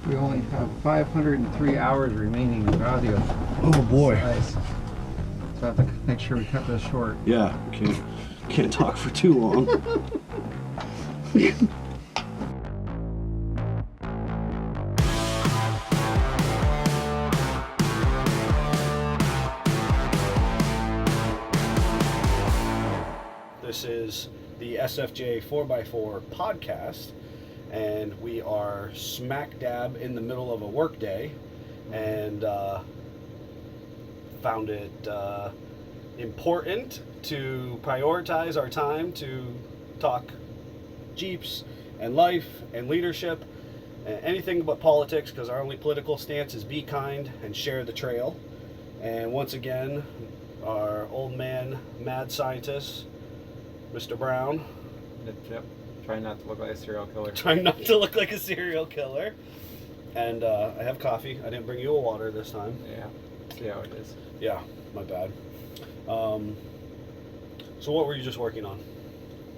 We only have 503 hours remaining in audio. Oh boy. Nice. So I have to make sure we cut this short. Yeah, can't talk for too long. This is the SFJ4x4 podcast, and we are smack dab in the middle of a work day, and found it important to prioritize our time to talk Jeeps and life and leadership and anything but politics, because our only political stance is be kind and share the trail. And once again, our old man mad scientist, Mr. Brown. Yep. Try not to look like a serial killer. Trying not to look like a serial killer. And I have coffee. I didn't bring you a water this time. Yeah. See how it is. Yeah, my bad. So what were you just working on?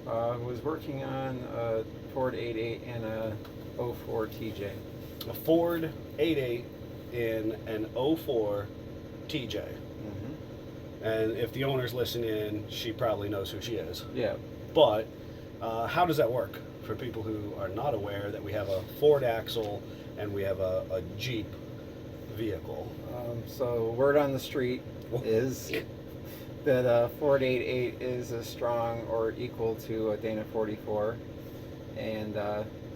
I was working on a Ford 88 and a 04 TJ. A Ford 88 in an 04 TJ. Mm-hmm. And if the owner's listening, she probably knows who she is. Yeah. But how does that work for people who are not aware that we have a Ford axle and we have a Jeep vehicle? So word on the street is that a Ford 88 is as strong or equal to a Dana 44, and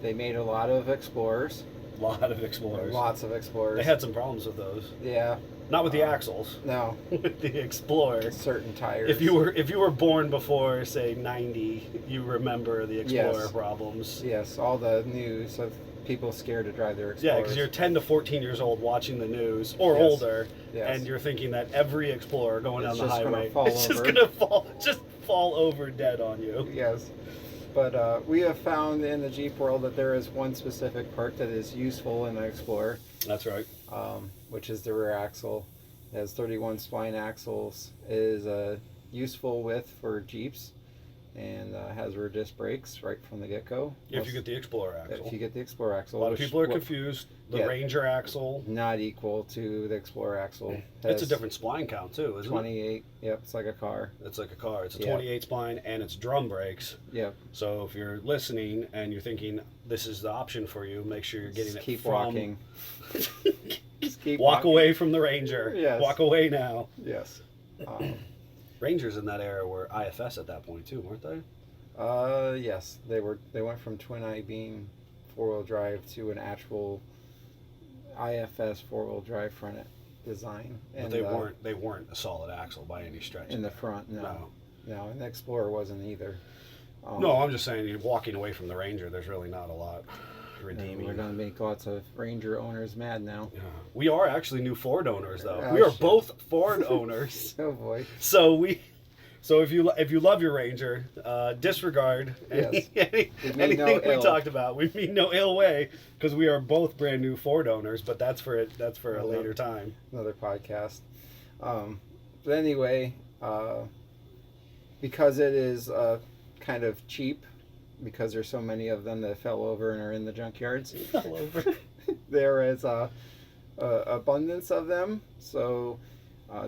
they made a lot of Explorers. Lots of Explorers. They had some problems with those. Yeah. Not with the axles. No. With the Explorer. Certain tires. If you were born before, say, 90, you remember the Explorer problems. Yes, all the news of people scared to drive their Explorers. Yeah, because you're 10 to 14 years old watching the news, or older, yes. and you're thinking that every Explorer going down the highway is just going to fall over dead on you. Yes. But we have found in the Jeep world that there is one specific part that is useful in an Explorer. That's right. Which is the rear axle. It has 31 spline axles. It is useful width for Jeeps, and has rear disc brakes right from the get-go. If you get the Explorer axle. If you get the Explorer axle. A lot of people are confused. The Ranger axle. Not equal to the Explorer axle. It's a different spline count too, isn't 28, yep, it's like a car. It's like a car. It's a 28 spline, and it's drum brakes. Yep. So if you're listening and you're thinking this is the option for you, make sure you're getting keep from... walking. Just keep Walk walking. away from the Ranger. Yes. Walk away now. Yes. Rangers in that era were IFS at that point too, weren't they? Yes, they were. They went from twin I-beam 4-wheel drive to an actual IFS 4-wheel drive front design. But they weren't a solid axle by any stretch. In the front, no, and the Explorer wasn't either. No, I'm just saying, walking away from the Ranger, there's really not a lot redeeming. We're going to make lots of Ranger owners mad now. Yeah. We are actually new Ford owners, though. Oh, we are shit. both Ford owners. Oh boy. So if you love your Ranger, disregard anything we talked about. We mean no ill way, because we are both brand new Ford owners. But that's for a later time. Another podcast. But anyway, because it is kind of cheap, because there's so many of them that fell over and are in the junkyards. Fell over. There is abundance of them. So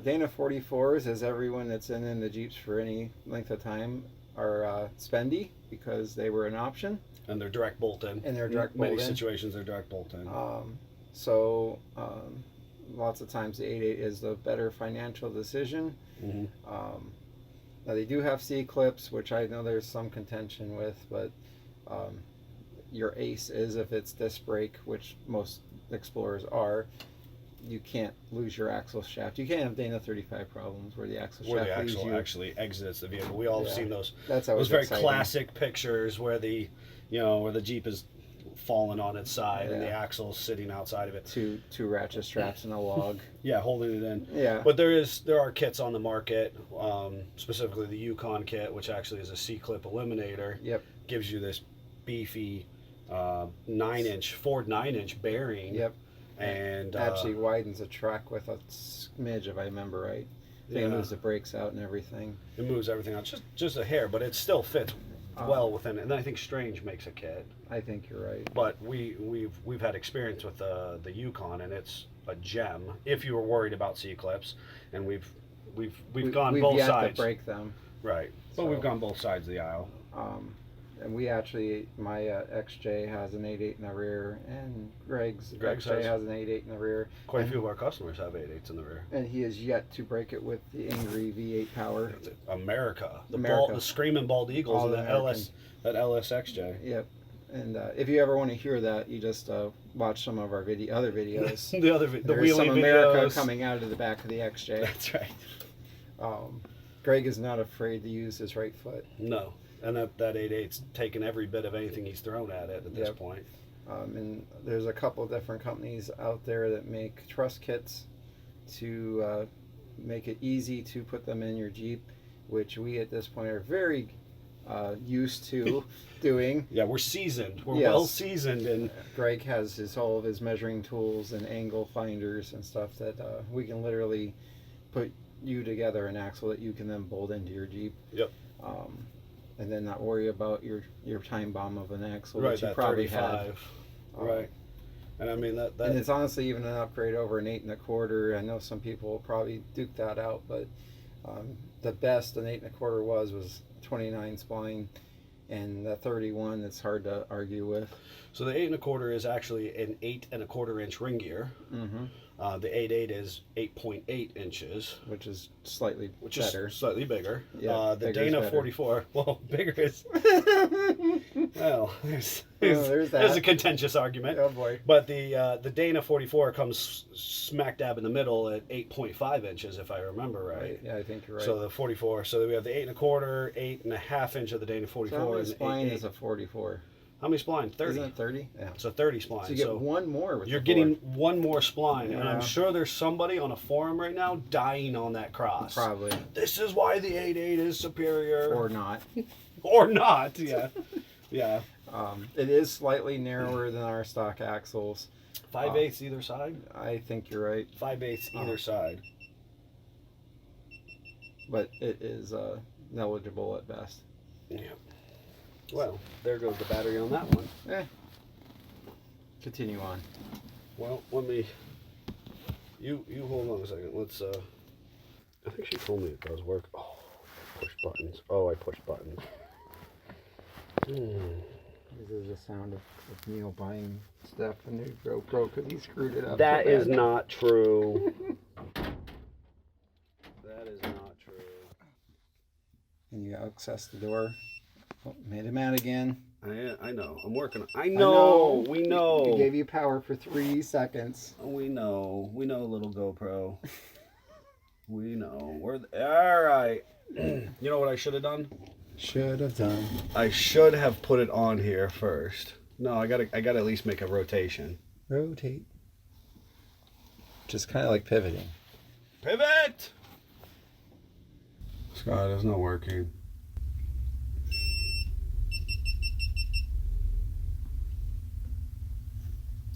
Dana 44s, as everyone that's in the Jeeps for any length of time, are spendy because they were an option. And they're direct bolt-in. Many situations they're direct bolt-in. So lots of times the 88 is the better financial decision. Mm-hmm. Now they do have C-clips, which I know there's some contention with, but your ace is if it's disc brake, which most Explorers are. You can't lose your axle shaft. You can't have Dana 35 problems where the axle shaft leaves you. Actually exits the vehicle. We all have seen those. That's those very exciting. Classic pictures where the Jeep is fallen on its side and the axle's sitting outside of it. Two ratchet straps and a log. Yeah, holding it in. Yeah. But there are kits on the market, specifically the Yukon kit, which actually is a C-clip eliminator. Yep. Gives you this beefy 9-inch Ford 9-inch bearing. Yep. And actually widens the track with a smidge, if I remember right. It moves the brakes out and everything. It moves everything out just a hair, but it still fits well within it. And I think Strange makes a kit. I think you're right. But we've had experience with the Yukon, and it's a gem. If you were worried about C-clips, and we've gone both yet sides. To break them. Right. But So, we've gone both sides of the aisle. And we actually, my XJ has an 8.8 in the rear, and Greg's Greg's XJ has an 8.8 in the rear. Quite a few of our customers have 8.8s in the rear. And he is yet to break it with the angry V8 power. America. America. The screaming bald eagles All and that LS XJ. Yep. And if you ever want to hear that, you just watch some of our other videos. the There's wheelie some videos. America coming out of the back of the XJ. That's right. Greg is not afraid to use his right foot. No. And that 8.8's taken every bit of anything he's thrown at it at this point. And there's a couple different companies out there that make truss kits to make it easy to put them in your Jeep, which we at this point are very used to doing. Yeah, we're seasoned. We're Yes. well seasoned. And Greg has all of his measuring tools and angle finders and stuff that we can literally put you together an axle that you can then bolt into your Jeep. Yep. And then not worry about your time bomb of an axle Right, that you that probably 35. had. Right. And I mean that And it's honestly even an upgrade over an 8 1/4. I know some people will probably duke that out, but the best an 8 1/4 was 29 spline, and the 31 it's hard to argue with. So the 8 1/4 is actually an 8 1/4 inch ring gear. Mm-hmm. The 8.8 is 8.8 inches, Which is slightly which better. is slightly bigger. Yeah, the bigger is Dana better. 44, well, bigger is well. There's there's that. there's a contentious argument. Oh boy. But the Dana 44 comes smack dab in the middle at 8.5 inches, if I remember right. Yeah, I think you're right. So the 44. So we have the 8 1/4, 8.5 inch of the Dana 44. So how many and spline 8.8. is a 44? How many spline? 30. Isn't it 30? Yeah. It's a 30 spline. So you get one more with you're the getting four. one more spline, and Yeah. I'm sure there's somebody on a forum right now dying on that cross. Probably. This is why the 8.8 is superior. Or not. Or not, yeah. Yeah. It is slightly narrower than our stock axles. 5/8 either side? I think you're right. 5/8 either side. But it is negligible at best. Yeah. Well, there goes the battery on that one. Continue on. Well, let me... You hold on a second. Let's, I think she told me it does work. Oh, push buttons. Oh, I pushed buttons. This is the sound of Neil buying stuff a new GoPro because he screwed it up. That so is bad. not true. That is not true. And you access the door. Oh, made him mad again. I know. I'm working on... I know. We know. He gave you power for 3 seconds. We know. We know, little GoPro. We know. All right. You know what I should have done? Should have done. I should have put it on here first. No, I gotta at least make a rotation. Rotate. Just kind of like pivoting. Pivot! Scott, it's not working.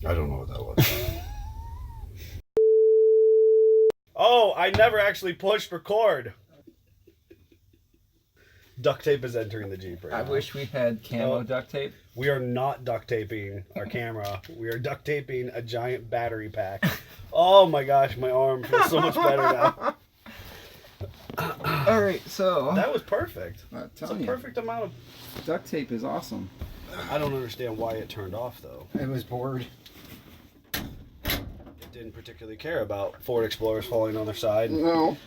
I don't know what that was. Oh, I never actually pushed record. Duct tape is entering the Jeep right I now. wish we had camo duct tape. We are not duct taping our camera. We are duct taping a giant battery pack. Oh my gosh, my arm feels so much better now. All right, so That was perfect. I'm It's a telling you, perfect amount of... duct tape is awesome. I don't understand why it turned off though. I was bored. It didn't particularly care about Ford Explorers falling on their side. No.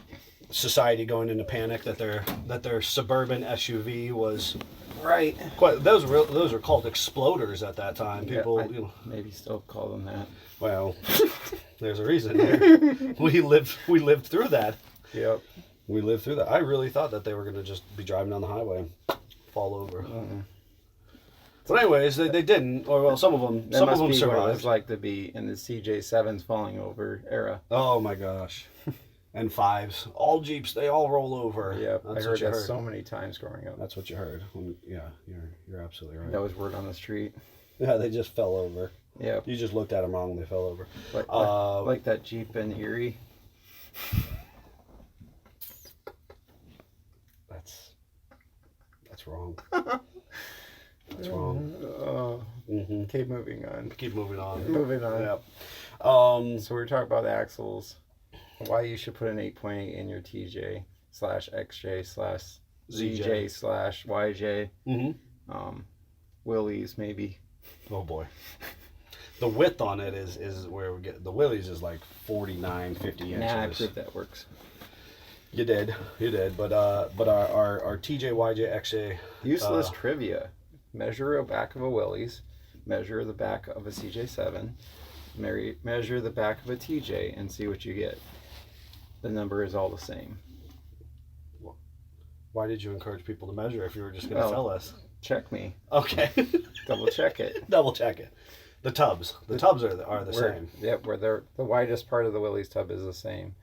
Society going into panic that their suburban SUV was Right. quite... Those were called exploders at that time. People, I you know, maybe still call them that. well, there's a reason here. We lived through that. Yep. We lived through that. I really thought that they were going to just be driving down the highway and fall over. But anyways, they didn't. Or well, some of them That must be what it was survived. like to be in the CJ7's falling over era. Oh my gosh. And 5s. All Jeeps, they all roll over. Yep. That's I what heard you that heard. so many times growing up. That's what you heard. Yeah, you're absolutely right. That was word on the street. Yeah, they just fell over. Yep. You just looked at them wrong and they fell over. Like that Jeep in Erie. That's wrong. That's wrong. Keep moving on. Keep moving on. Moving on. Yep. So we're talking about axles. Why you should put an 8.8 in your TJ/XJ/ZJ/YJ. Willys maybe. Oh boy. The width on it is where we get the Willys is like 49, 50 inches. Nah, I proved that works. You did. But our TJ, YJ, XJ. Useless trivia. Measure the back of a Willys. Measure the back of a CJ7. Measure the back of a TJ and see what you get. The number is all the same. Why did you encourage people to measure if you were just going to tell us? Check me. Okay. Double check it. Double check it. The tubs are the same. Yep, the widest part of the Willys tub is the same,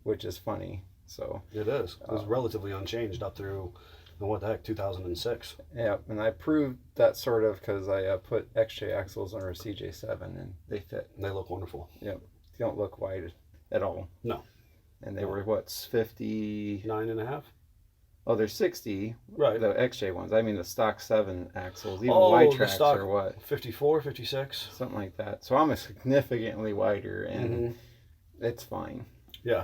which is funny. So it is. It was relatively unchanged up through, what the heck, 2006. Yeah, and I proved that sort of because I put XJ axles on a CJ7 and they fit. And they look wonderful. Yep, they don't look wide at all. No. And they were what, 50? 9.5. Oh, they're 60. Right. The XJ ones. I mean the stock 7 axles, even wide tracks are what? 54, 56. Something like that. So I'm significantly wider, and it's fine. Yeah.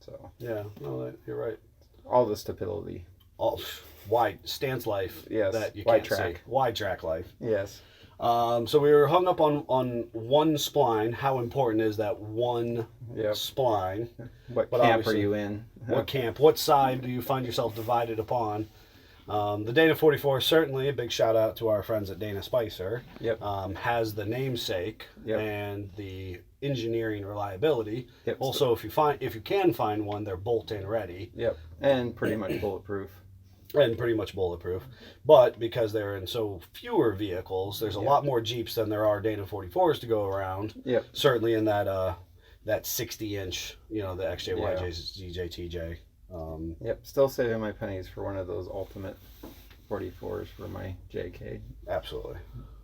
So. Yeah. No, you're right. All the stability. All wide stance life. Yes. That you wide can't track. see. Wide track life. Yes. So we were hung up on one spline. How important is that one spline? What camp are you in? What camp? What side do you find yourself divided upon? The Dana 44, certainly a big shout out to our friends at Dana Spicer. Yep. Has the namesake and the engineering reliability. Yep. Also, if you can find one, they're bolt-in ready. Yep. And pretty much bulletproof. But because they're in so fewer vehicles, there's a lot more Jeeps than there are Dana 44s to go around. Yep. Certainly in that 60-inch, the XJ, YJ, ZJ, TJ. Yep. Still saving my pennies for one of those ultimate 44s for my JK. Absolutely.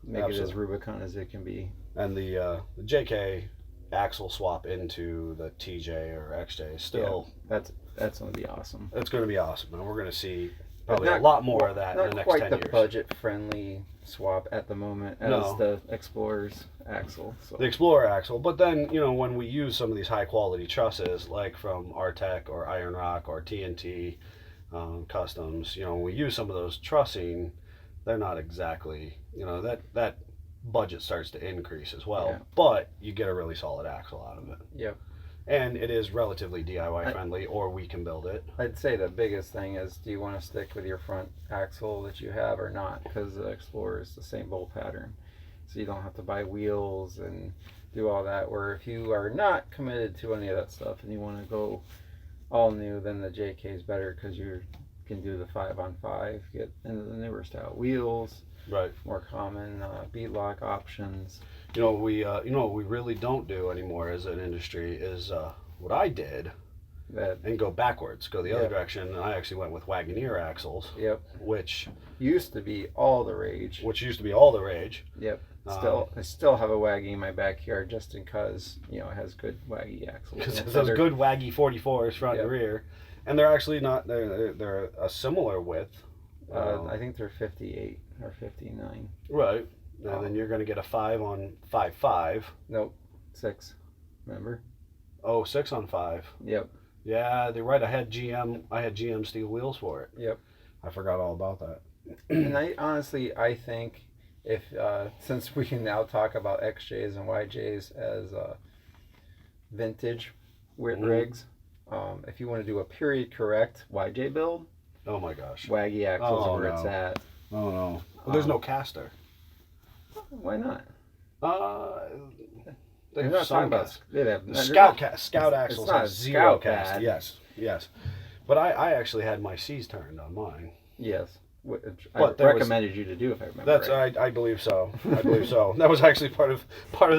Make it as Rubicon as it can be. And the JK axle swap into the TJ or XJ is still... Yeah, that's going to be awesome. It's going to be awesome. And we're going to see probably a lot more of that in the next 10 years. Not quite the budget-friendly swap at the moment as the Explorer's axle. So. The Explorer axle. But then, when we use some of these high-quality trusses, like from Artec or Iron Rock or TNT Customs, when we use some of those trussing, they're not exactly, that budget starts to increase as well. Yeah. But you get a really solid axle out of it. Yep. And it is relatively DIY friendly, or we can build it. I'd say the biggest thing is, do you want to stick with your front axle that you have or not? Because the Explorer is the same bolt pattern. So you don't have to buy wheels and do all that. Where if you are not committed to any of that stuff and you want to go all new, then the JK is better because you can do the 5-on-5, get into the newer style wheels. Right. More common bead lock options. What we really don't do anymore as an industry is what I did, and go backwards, go the other direction. And I actually went with Wagoneer axles. Yep. Which used to be all the rage. Yep. I still have a Waggy in my backyard just because it has good Waggy axles. Because those good Waggy 44s front and rear, and they're actually not. They're a similar width. I think they're 58 or 59. Right. And then you're going to get a 5-on-5.5. Nope. 6. Remember? Oh, 6-on-5. Yep. Yeah, they're right. I had GM steel wheels for it. Yep. I forgot all about that. And I think if since we can now talk about XJs and YJs as vintage rigs, if you want to do a period correct YJ build, oh my gosh, Waggy axles are where it's at. Oh no. Well, there's no caster. Why not? They're not talking about Scout axles have zero cast. Yes. But I actually had my C's turned on mine. Yes. I recommended you to do, if I remember. That's right. I believe so. That was actually part of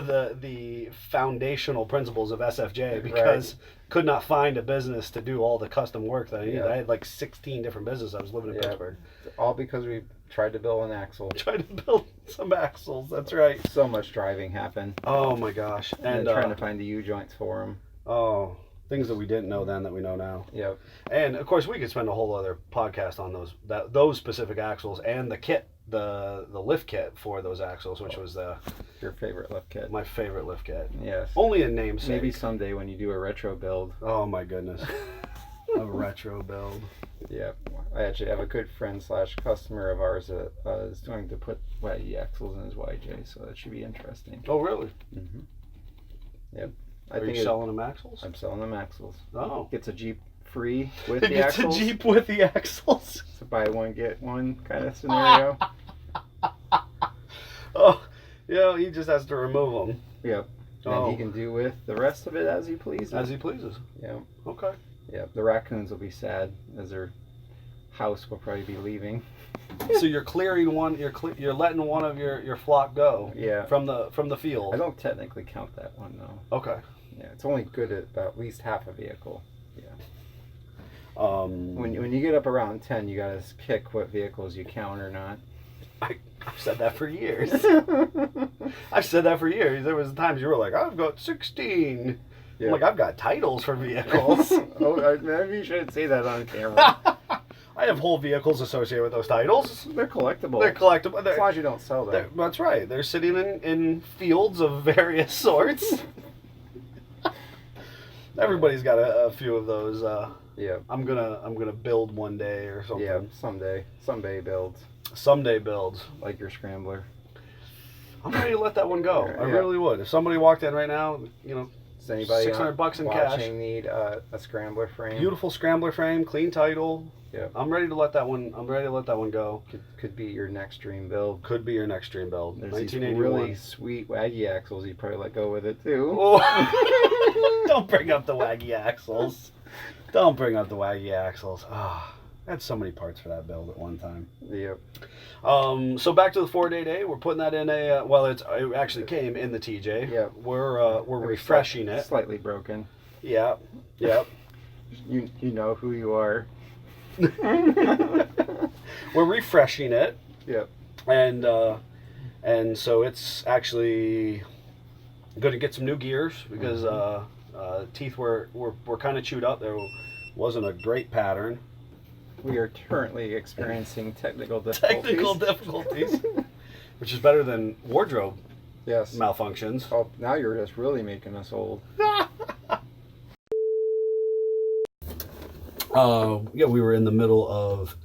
the foundational principles of SFJ, because could not find a business to do all the custom work that I needed. I had like 16 different businesses. I was living in Pittsburgh. All because we tried to build an axle. Tried to build some axles. That's right. So much driving happened. Oh my gosh. And trying to find the U-joints for them. Oh. Things that we didn't know then that we know now. Yep. And of course we could spend a whole other podcast on those specific axles and the kit the lift kit for those axles, which was Your favorite lift kit. my favorite lift kit. Yes. Only in namesake. Maybe someday when you do a retro build. Oh my goodness. A retro build. Yeah. I actually have a good friend / customer of ours that is going to put YE axles in his YJ, so that should be interesting. Oh really? Mm-hmm. Yep. Are you selling them axles? I'm selling them axles. Oh. Gets a Jeep free with It the gets axles. a Jeep with the axles. It's a buy one get one kind of scenario. Oh, yeah, he just has to remove them. Yep. And Oh. he can do with the rest of it as he pleases. As he pleases. Yeah. Okay. Yeah. The raccoons will be sad as their house will probably be leaving. So you're clearing one. You're letting one of your flock go. Yeah. From the field. I don't technically count that one though. Okay. Yeah. It's only good at about at least half a vehicle. Yeah. Um. When you get up around 10, you gotta pick what vehicles you count or not. I've said that for years. I've said that for years. There was times you were like, I've got 16. Yeah. I'm like, I've got titles for vehicles. Oh, maybe you shouldn't say that on camera. I have whole vehicles associated with those titles. They're collectible. They're collectible. As long as you don't sell them. That's right. They're sitting in fields of various sorts. Everybody's got a few of those. Yeah. I'm gonna build one day or something. Yeah. Someday builds Someday builds. like your scrambler. I'm ready to let that one go. I Yeah. really would. If somebody walked in right now, Does anybody $600 in watching cash. need a scrambler frame? Beautiful scrambler frame, clean title. Yeah. I'm ready to let that one. I'm ready to let that one go. Could be your next dream build. Could be your next dream build. There's these 1981. really sweet waggy axles. You probably let go with it too. Oh. Don't bring up the waggy axles. Don't bring up the waggy axles. Ah, I had so many parts for that build at one time. Yep. So back to the Ford 8A. We're putting that in a. Well, it actually came in the TJ. Yeah. We're refreshing it. Slightly broken. Yeah. Yep. You know who you are. We're refreshing it. Yep. And so it's actually going to get some new gears because teeth were kind of chewed up. There wasn't a great pattern. We are currently experiencing technical difficulties. Technical difficulties, which is better than wardrobe Yes. malfunctions. Oh, now you're just really making us old. Yeah, we were in the middle of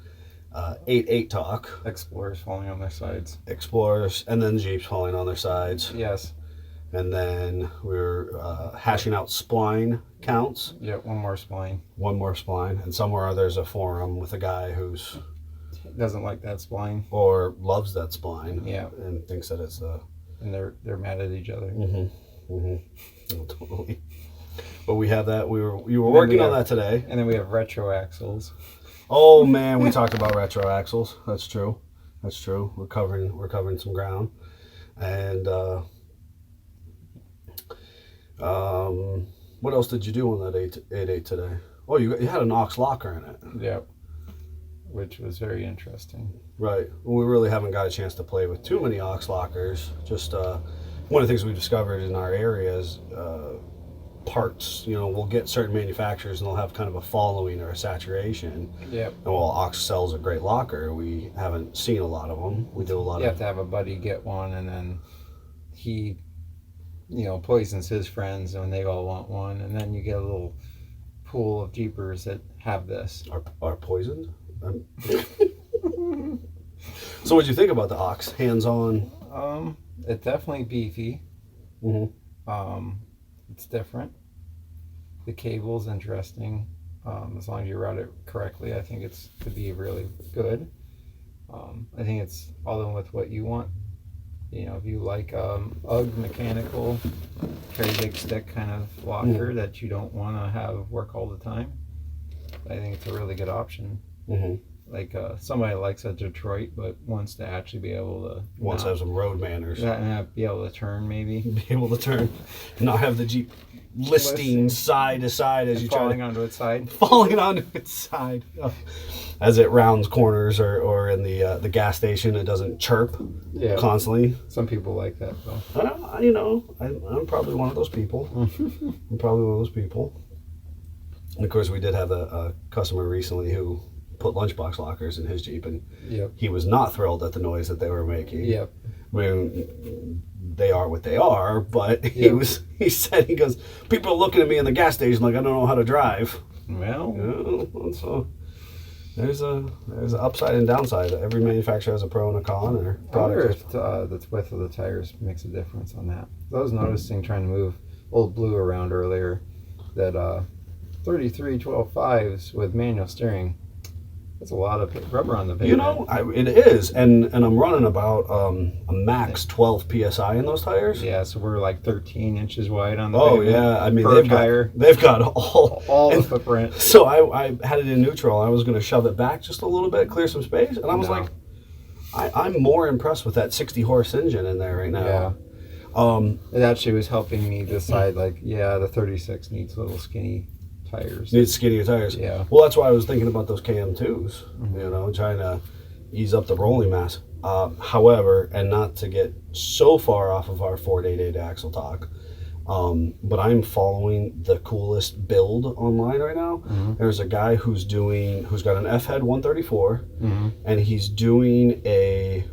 8.8 talk. Explorers falling on their sides. Explorers, and then Jeeps falling on their sides. Yes. And then we were hashing out spline counts. Yeah, one more spline. One more spline. And somewhere there's a forum with a guy who's... Doesn't like that spline. Or loves that spline. Yeah. And thinks that it's a... And they're mad at each other. Mm-hmm. Mm-hmm. Oh, totally. But we have that. You were working on that today. And then we have retro axles. Oh man, we talked about retro axles. That's true. That's true. We're covering some ground. And what else did you do on that 8.8 today? Oh, you had an aux locker in it. Yep. Which was very interesting. Right. Well, we really haven't got a chance to play with too many aux lockers. Just one of the things we discovered in our area is parts. We'll get certain manufacturers and they'll have kind of a following or a saturation. Yep. And while Aux sells a great locker, we haven't seen a lot of them. We do a lot You have to have a buddy get one, and then he, poisons his friends when they all want one, and then you get a little pool of Jeepers that have this. Are poisoned. So what'd you think about the Aux? Hands-on? It's definitely beefy. Mm-hmm. It's different. The cable's interesting. As long as you route it correctly, I think could be really good. I think it's all in with what you want. If you like UGG mechanical carry big stick kind of locker that you don't want to have work all the time, I think it's a really good option. Mm-hmm. Like somebody likes a Detroit but wants to actually be able to Wants to have some road manners. be able to turn maybe. Be able to turn, not have the Jeep listing side to side as you try falling onto its side. falling onto its side as it rounds corners or in the gas station. It doesn't chirp constantly. Some people like that though. I'm probably one of those people. And of course we did have a customer recently who put lunchbox lockers in his Jeep, and Yep. he was not thrilled at the noise that they were making. Yep. I mean, they are what they are, but Yep. he said, he goes, people are looking at me in the gas station like I don't know how to drive. Well, Yeah, so there's a upside and downside. Every manufacturer has a pro and a con, or I wonder product. if the width of the tires makes a difference on that. I was noticing trying to move Old Blue around earlier that 33-12.5s with manual steering. That's a lot of rubber on the pavement. You know, it is, and I'm running about a max 12 psi in those tires. Yeah, so we're like 13 inches wide on the Oh pavement. yeah, I mean per tire. they've got all The footprint. So I had it in neutral. I was going to shove it back just a little bit, clear some space, and I was like, I'm more impressed with that 60 horse engine in there right now. Yeah. It actually was helping me decide, like, yeah, the 36 needs little skinny tires. Needs skinnier tires. Yeah. Well, that's why I was thinking about those KM2s. You know, trying to ease up the rolling mass. However, and not to get so far off of our Ford 8.8 axle talk, but I'm following the coolest build online right now. There's a guy who's got an F-head 134, and he's doing a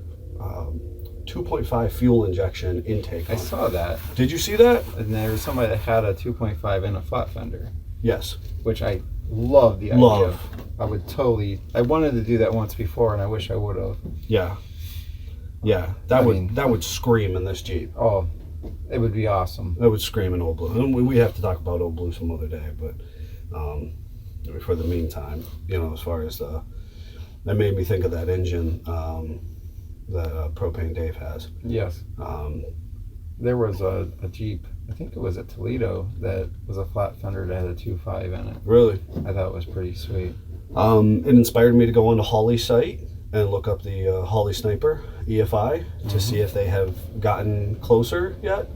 2.5 fuel injection intake. I saw that. Did you see that? And there was somebody that had a 2.5 and a flat fender, Yes. which I love the idea Love. of. I wanted to do that once before, and I wish I would have. Yeah. Yeah. That would scream in this Jeep. Oh, it would be awesome. That would scream in Old Blue. And we have to talk about Old Blue some other day, but for the meantime, you know, as far as that made me think of that engine that Propane Dave has. Yes. There was a Jeep, I think it was at Toledo, that was a flat fender that had a 2.5 in it. Really? I thought it was pretty sweet. It inspired me to go onto Holley's site and look up the Holley Sniper EFI to see if they have gotten closer yet.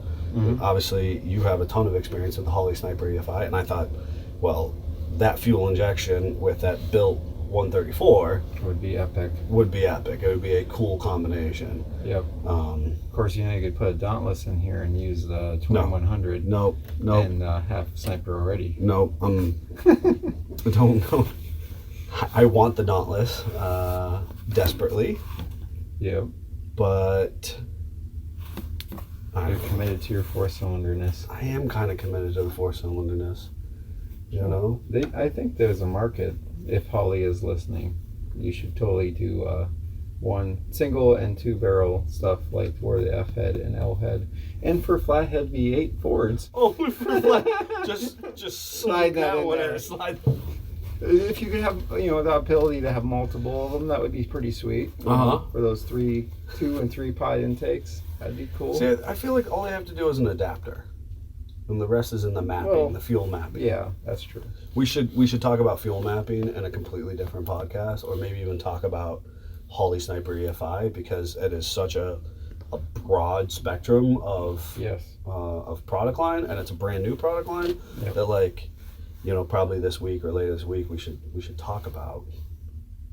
Obviously, you have a ton of experience with the Holley Sniper EFI, and I thought, well, that fuel injection with that built 134 Would be epic. would be epic. It would be a cool combination. Yep. Of course, you could put a Dauntless in here and use the 2100 Nope. and have Sniper already. Nope. I don't know. I want the Dauntless desperately, Yep. but You're committed to your four-cylinderness. I am kind of committed to the four-cylinderness. You know? I think there's a market. If Holly is listening, you should totally do one single and two barrel stuff like for the F head and L head, and for flathead V8 Fords. Oh, for flat, just Slide that in whatever. there. Slide. If you could have, the ability to have multiple of them, that would be pretty sweet. For those 2 and 3 pod intakes, that'd be cool. See, I feel like all I have to do is an adapter, and the rest is in the mapping, the fuel mapping. Yeah, that's true. We should talk about fuel mapping in a completely different podcast, or maybe even talk about Holley Sniper EFI, because it is such a broad spectrum of product line, and it's a brand new product line that probably this week or later this week we should talk about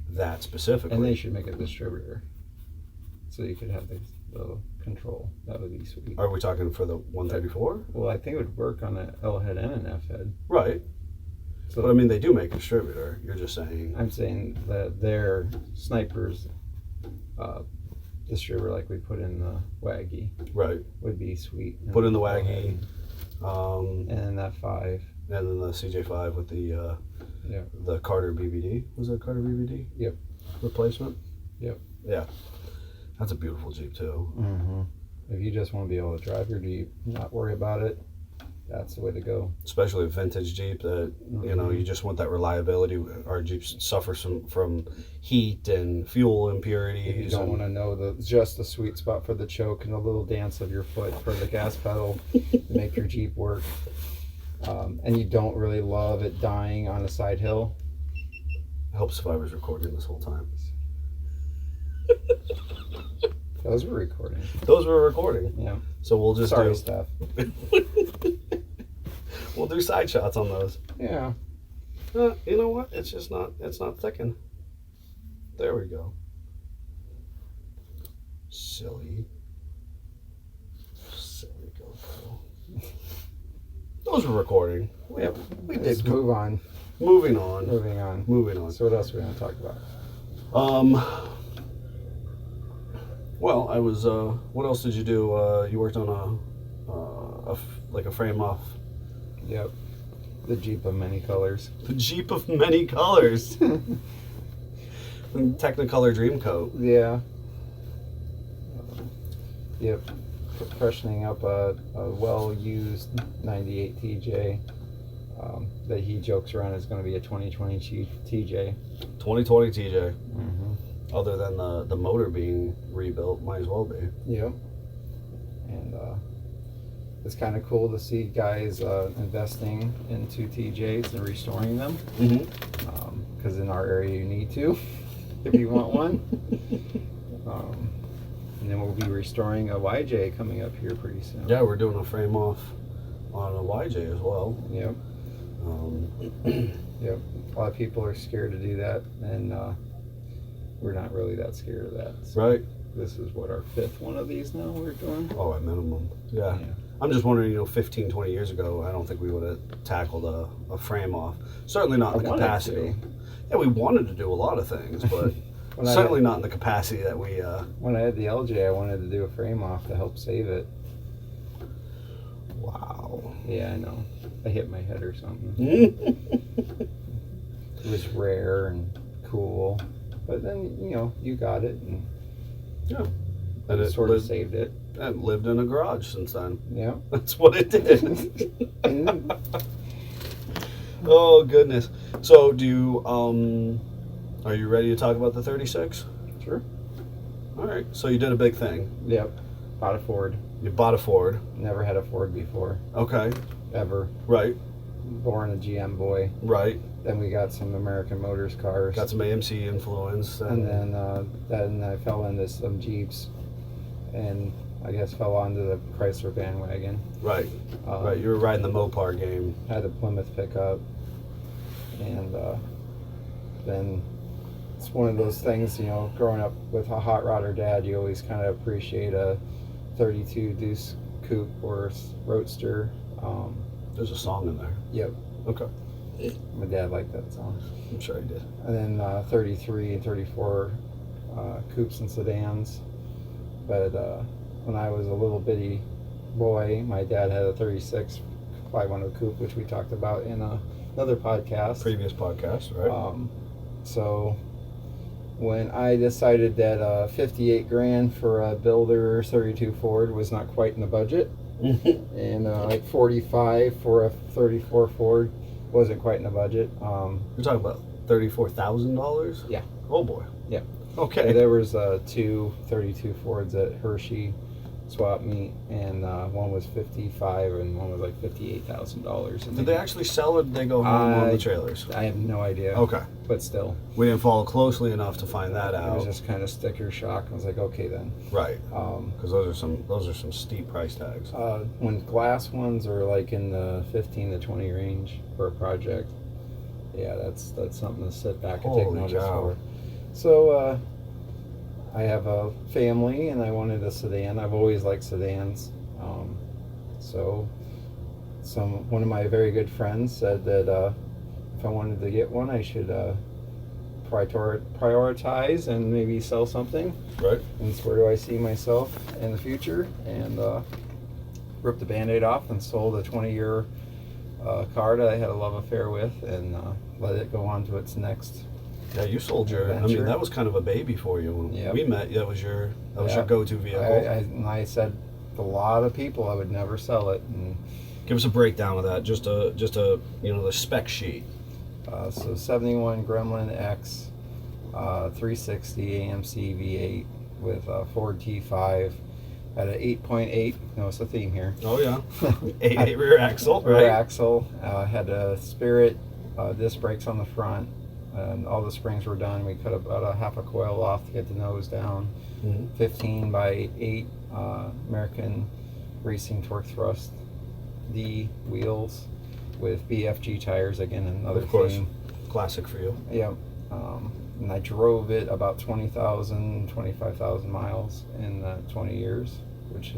that specifically. And they should make a distributor, so you could have the control. That would be sweet. Are we talking for the 134? Well, I think it would work on an L head and an F head. Right. So, But I mean, they do make a distributor. You're just saying. I'm saying that their Snipers distributor, like we put in the Waggy, Right. would be sweet. Put in the Waggy. And then that 5. And then the CJ5 with the Carter BBD. Was it Carter BBD? Yep. Replacement? Yep. Yeah. That's a beautiful Jeep too. If you just want to be able to drive your Jeep, not worry about it, that's the way to go. Especially a vintage Jeep that, you just want that reliability. Our Jeeps suffer from heat and fuel impurities. If you don't want to know just the sweet spot for the choke and the little dance of your foot for the gas pedal to make your Jeep work, and you don't really love it dying on a side hill. I hope Survivor's recording this whole time. Those were recording. Those were recording. Yeah. So we'll just Sorry, Steph. We'll do side shots on those. Yeah. You know what? It's not thickened. There we go. Silly GoPro. Those were recording. We Let's move on. Moving on. Moving on. So what else are we going to talk about? Well, I was. What else did you do? You worked on a frame off. Yep. The Jeep of many colors. The Jeep of many colors. Technicolor Dreamcoat. Yeah. Yep. Freshening up a well-used 98 TJ that he jokes around is going to be a 2020 TJ. 2020 TJ. Mm-hmm. Other than the motor being rebuilt, might as well be. Yep. And it's kind of cool to see guys investing into TJs and restoring them. Mm-hmm. Because in our area you need to, if you want one. And then we'll be restoring a YJ coming up here pretty soon. Yeah, we're doing a frame off on a YJ as well. Yep. Yep. A lot of people are scared to do that, and we're not really that scared of that. So Right. This is what, our 5th one of these now we're doing? Oh, at minimum. Yeah. I'm just wondering, 15, 20 years ago, I don't think we would have tackled a frame off. Certainly not in the capacity. Yeah, we wanted to do a lot of things, but certainly not in the capacity that we... When I had the LJ, I wanted to do a frame off to help save it. Wow. Yeah, I know. I hit my head or something. It was rare and cool. But then, you got it. And yeah. And it sort of saved it. And lived in a garage since then. Yeah. That's what it did. Oh, goodness. So, are you ready to talk about the 36? Sure. All right. So you did a big thing. Yep. Bought a Ford. You bought a Ford. Never had a Ford before. Okay. Ever. Right. Born a GM boy. Right. Then we got some American Motors cars. Got some AMC influence. And then I fell into some Jeeps, and I guess fell onto the Chrysler bandwagon. Right. Right. You were riding the Mopar game. Had a Plymouth pickup, and then it's one of those things, growing up with a hot rodder dad, you always kind of appreciate a 32 Deuce Coupe or Roadster. There's a song in there. Yep. Okay. My dad liked that song. I'm sure he did. And then 33 and 34 coupes and sedans. But when I was a little bitty boy, my dad had a 36 510 coupe, which we talked about in another podcast. Previous podcast, right? So when I decided that 58 grand for a builder 32 Ford was not quite in the budget, and like 45 for a 34 Ford wasn't quite in the budget. You're talking about $34,000? Yeah. Oh boy. Yeah. Okay. And there was 2 32 Fords at Hershey swap meet, and one was 55 and one was like $58,000. Did they actually sell or did they go home on the trailers? I have no idea. Okay. But still. We didn't follow closely enough to find that out. It was just kind of sticker shock. I was like, okay then. Right. Because those are some steep price tags. When glass ones are like in the 15 to 20 range for a project, yeah, that's something to sit back and take notice for. So I have a family and I wanted a sedan. I've always liked sedans. So one of my very good friends said that if I wanted to get one, I should prioritize and maybe sell something. Right. And so where do I see myself in the future? And ripped the Band-Aid off and sold a 20-year car that I had a love affair with, and let it go on to its next. Yeah, you sold your. adventure. I mean, that was kind of a baby for you when we met. That was your go-to vehicle. I said to a lot of people I would never sell it. And give us a breakdown of that. Just a the spec sheet. So 71 Gremlin X, 360 AMC V8 with a Ford T5. Had an 8.8. No, it's a theme here. Oh yeah, 8.8 rear axle. Right. Rear axle. Had a Spirit disc brakes on the front, and all the springs were done. We cut about a half a coil off to get the nose down. 15 by 8 American Racing Torque Thrust D wheels with BFG tires. Again, another theme. Classic for you. Yep. And I drove it about 20,000, 25,000 miles in 20 years, which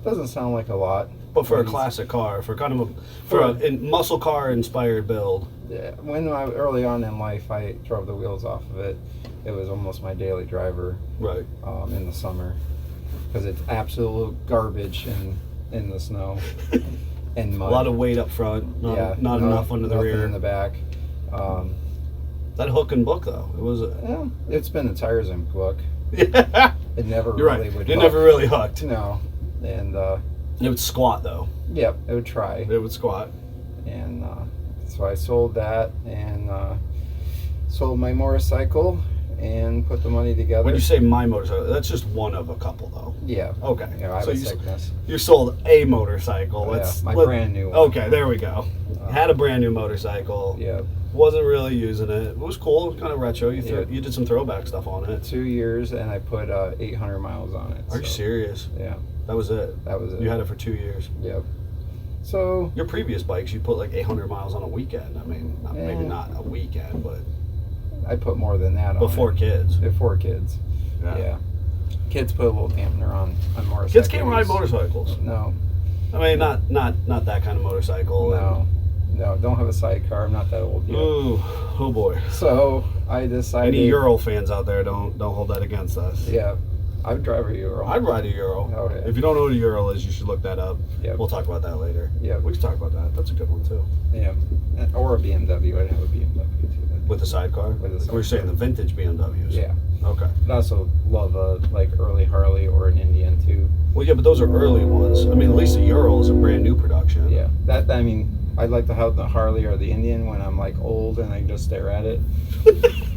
doesn't sound like a lot. But for a classic car, for kind of a muscle car inspired build. Yeah, when I early on in life, I drove the wheels off of it. It was almost my daily driver. Right. In the summer, because it's absolute garbage in the snow and mud. A lot of weight up front. Not enough under the rear. In the back. That hook and book though. It was. It's been a tires and book. Yeah. It never You're really right. would. It never really hooked. No, and it would squat though. Yep, it would try. It would squat. And so I sold that and sold my motorcycle and put the money together. When you say my motorcycle, that's just one of a couple though. Yeah. Okay. Yeah, I have a sickness. You sold a motorcycle. Brand new one. Okay, there we go. Had a brand new motorcycle. Yeah. Wasn't really using it. It was cool. It was kind of retro. You did some throwback stuff on it. 2 years, and I put 800 miles on it. Are you serious? Yeah. That was it. That was it. You had it for 2 years. Yep. So your previous bikes, you put like 800 miles on a weekend. I mean, maybe not a weekend, but I put more than that on. Before kids. Before kids. Yeah. Kids put a little dampener on motorcycles. Kids can't ride motorcycles. No. I mean, not that kind of motorcycle. No, don't have a sidecar. I'm not that old yet. Ooh, oh boy. So I decided. Any Euro fans out there, don't hold that against us. Yeah, I would drive a Euro. I'd ride a Euro. Oh, yeah. If you don't know what a Euro is, you should look that up. Yeah. We'll talk about that later. Yeah. We can talk about that. That's a good one too. Yeah, or a BMW. I'd have a BMW too. With a sidecar? With a sidecar. We're saying the vintage BMWs. Yeah. Okay. I'd also love a early Harley or an Indian too. Well, yeah, but those are early ones. I mean, at least a Euro is a brand new production. Yeah. I'd like to have the Harley or the Indian when I'm old and I can just stare at it.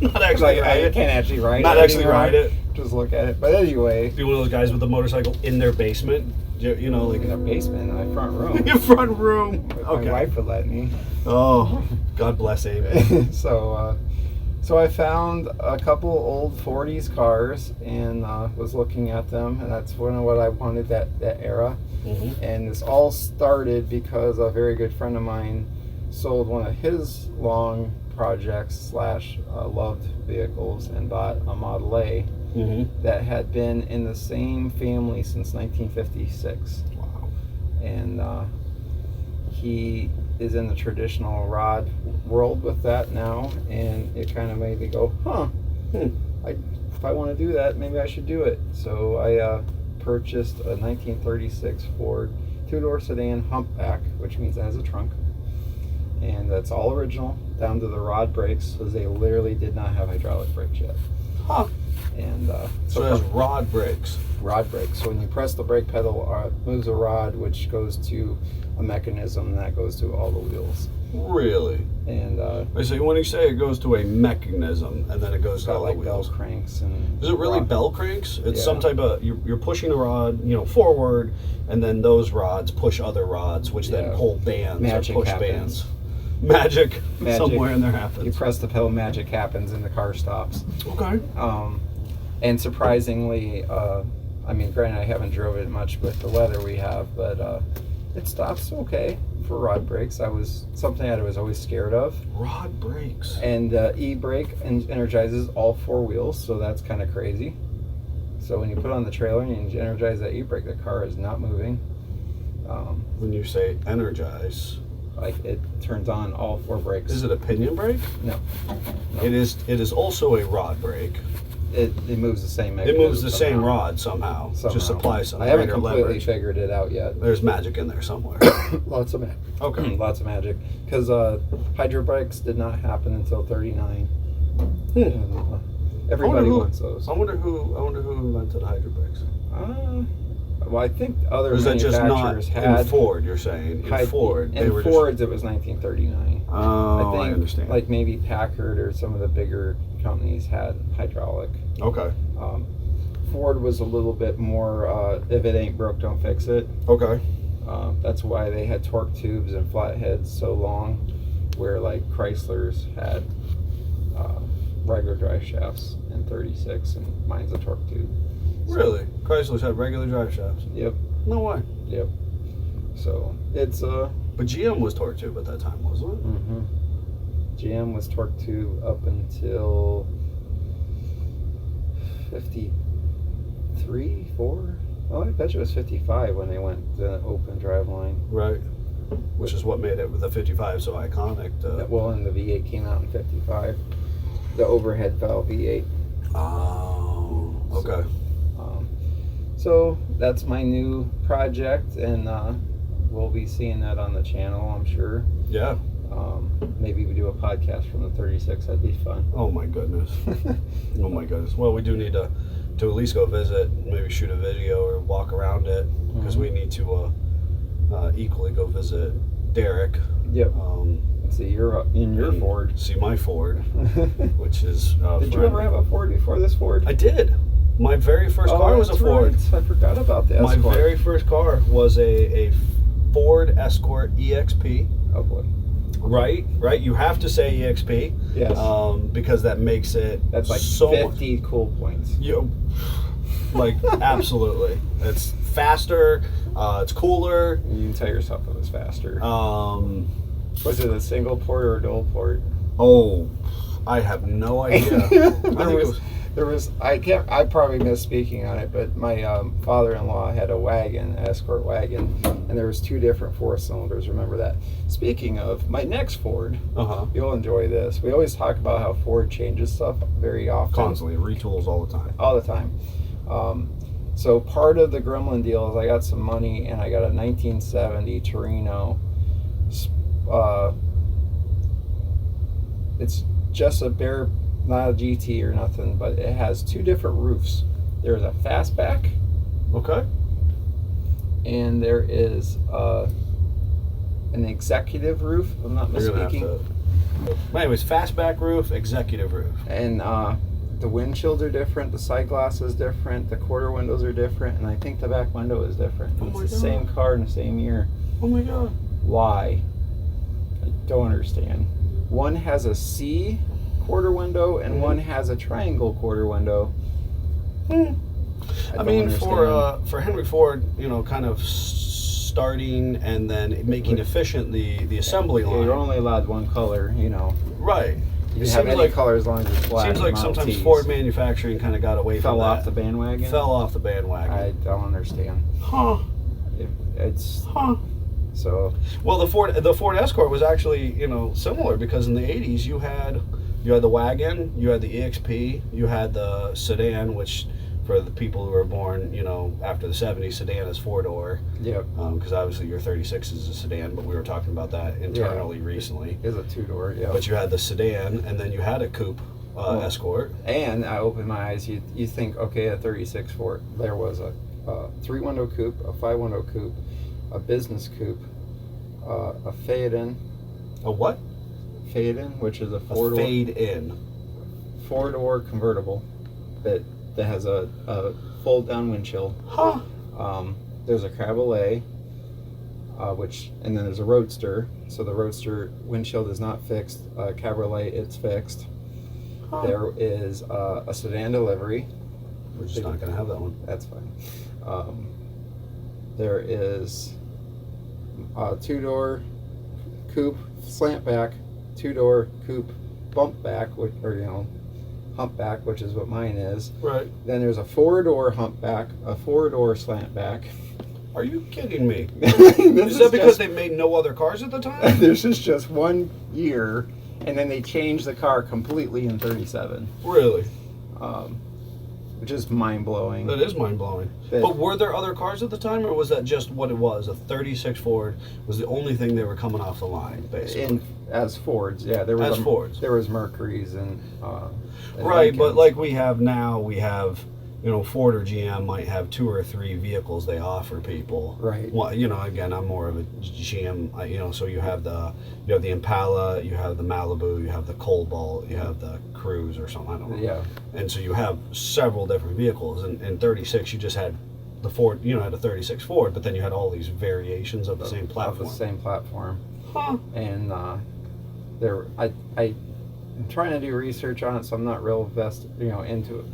Not actually ride it. I can't actually ride it. Not actually ride it. Just look at it. But anyway. Be one of those guys with a motorcycle in their basement. You know, like in their basement, in my front room. Your front room. Okay. My wife would let me. Oh, God bless Amy. So I found a couple old 40s cars and was looking at them, and that's what I wanted, that era. Mm-hmm. And this all started because a very good friend of mine sold one of his long projects / loved vehicles and bought a Model A that had been in the same family since 1956. Wow. And he is in the traditional rod world with that now, and it kind of made me go, if I want to do that, maybe I should do it. So I purchased a 1936 Ford two-door sedan humpback, which means it has a trunk, and that's all original down to the rod brakes, because they literally did not have hydraulic brakes yet. And so it has rod brakes. Rod brakes. So when you press the brake pedal, it moves a rod, which goes to a mechanism, and that goes to all the wheels. Really? And I say, when you say it goes to a mechanism and then it goes to all the wheels. Bell cranks and. Is it really bell cranks? It's some type of you're pushing a rod, forward, and then those rods push other rods, which then pull bands Magic or push happens. bands. Magic somewhere in there happens. You press the pedal, magic happens, and the car stops. Okay. And surprisingly, granted I haven't drove it much with the weather we have, but it stops okay for rod brakes. I was always scared of. Rod brakes. And e-brake energizes all four wheels, so that's kind of crazy. So when you put on the trailer and you energize that e-brake, the car is not moving. When you say energize, it turns on all four brakes. Is it a pinion brake? No. It is also a rod brake. It moves the same mechanism. It moves the same rod somehow. Just applies some. I haven't completely figured it out yet. There's magic in there somewhere. Lots of magic. Okay. Lots of magic. Because hydro brakes did not happen until 39. Everybody wants those. I wonder who invented hydro brakes. Well, I think other was manufacturers that just not had in Ford. You're saying in Ford. In Fords, it was 1939. Oh, I understand. Like maybe Packard or some of the bigger companies had hydraulic. Okay. Ford was a little bit more, if it ain't broke, don't fix it. Okay. That's why they had torque tubes and flatheads so long, where like Chrysler's had regular drive shafts in 36, and mine's a torque tube. Really? Chrysler's had regular drive shafts? Yep. No way. Yep. So it's But GM was torque tube at that time, wasn't it? Mm-hmm. GM was torque tube up until 53, 4. Oh, I bet you it was 55 when they went the open drive line. Right. which is what made it with the 55 so iconic. Well, and the V8 came out in 55. The overhead valve V8. Oh, okay. So that's my new project, and we'll be seeing that on the channel, I'm sure. Yeah. Maybe we do a podcast from the 36. That'd be fun. Oh my goodness. Oh my goodness. Well, we do need to at least go visit, maybe shoot a video or walk around it, because we need to equally go visit Derek. Yep. Let's see, you're in your Ford. See my Ford, which is. Did you ever have a Ford before this Ford? I did. My very first car was a Ford. Right. I forgot about the Escort. My very first car was a Ford Escort EXP. Oh boy. Right. You have to say EXP. Yes. Because that makes it. That's like so 50 cool points. Like absolutely. It's faster. It's cooler. You can tell yourself it was faster. Was it a single port or a dual port? Oh, I have no idea. I probably missed speaking on it, but my father-in-law had a wagon, an Escort wagon, and there was 2 different 4-cylinders. Remember that. Speaking of my next Ford, you'll enjoy this. We always talk about how Ford changes stuff very often. Constantly retools all the time. All the time. So part of the Gremlin deal is I got some money and I got a 1970 Torino. It's just a bare, not a GT or nothing, but it has 2 different roofs. There's a fastback. Okay. And there is an executive roof, if I'm not misspeaking. Anyways, fastback roof, executive roof. And the windshields are different, the side glass is different, the quarter windows are different, and I think the back window is different. It's the same car in the same year. Oh my God. Why? I don't understand. One has a C quarter window and one has a triangle quarter window. I mean, for Henry Ford, kind of starting and then making efficient the assembly line. You're only allowed one color, Right. You can have any color as long as it's black. Seems like sometimes Ford manufacturing kind of got away from that. Fell off the bandwagon? Fell off the bandwagon. I don't understand. Huh. So. Well, the Ford Escort was actually, similar, because in the 80s you had the wagon, you had the EXP, you had the sedan, which for the people who were born, after the 70s, sedan is 4-door. Yep. Because obviously your 36 is a sedan, but we were talking about that internally recently. It is a 2-door, yeah. But you had the sedan, and then you had a coupe Escort. And I opened my eyes. You think, okay, a 36 Ford. There was a 3-window coupe, a 5-window coupe, a business coupe, a fade-in. A what? Fade-in, which is a 4-door. Fade-in. 4-door convertible that has a fold-down windshield. Huh. There's a Cabriolet, and then there's a Roadster. So the Roadster windshield is not fixed. Cabriolet, it's fixed. Huh. There is a sedan delivery. We're just not going to have that one. That's fine. There is a 2-door coupe slant back, 2-door coupe bump back, humpback, which is what mine is. Right. Then there's a 4-door humpback, a 4-door slant back. Are you kidding me? Is that because they made no other cars at the time? This is just 1 year, and then they changed the car completely in 37. Really? Which is mind-blowing. That is mind-blowing. But were there other cars at the time, or was that just what it was? A 36 Ford was the only thing they were coming off the line, basically. As Fords, yeah. There was Mercuries and right, Lincolns. but like we have now, Ford or GM might have 2 or 3 vehicles they offer people. Right. Well, again, I'm more of a GM. So you have the Impala, you have the Malibu, you have the Cobalt, you have the Cruise or something. I don't know. Yeah. And so you have several different vehicles. In 36, you just had the Ford. Had a 36 Ford, but then you had all these variations of the same platform. Of the same platform. Huh. And I'm trying to do research on it, so I'm not real vested, into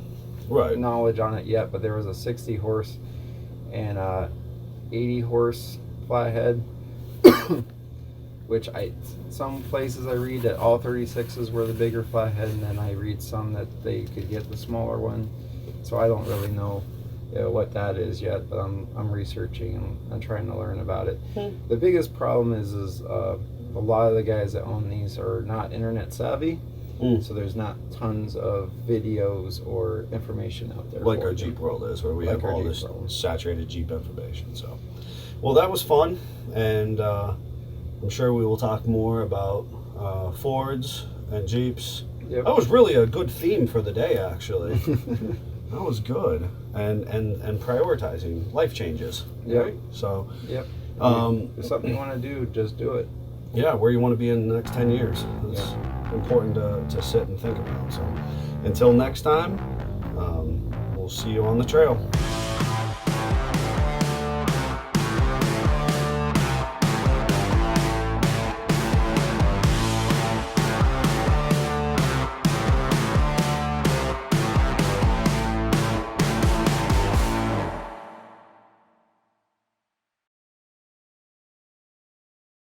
knowledge on it yet. But there was a 60 horse and 80 horse flathead, which some places I read that all 36s were the bigger flathead, and then I read some that they could get the smaller one. So I don't really know what that is yet, but I'm researching and trying to learn about it. The biggest problem is a lot of the guys that own these are not internet savvy. So there's not tons of videos or information out there. Like our Jeep world is, where we Like have our all Jeep this world. saturated Jeep information. So, well, that was fun, and I'm sure we will talk more about Fords and Jeeps. Yep. That was really a good theme for the day, actually. That was good, and prioritizing life changes. Yep. Right? So, Yep. Um, If something you want to do, just do it. yeah, where you want to be in the next 10 years. It's important to sit and think about. So, until next time, we'll see you on the trail.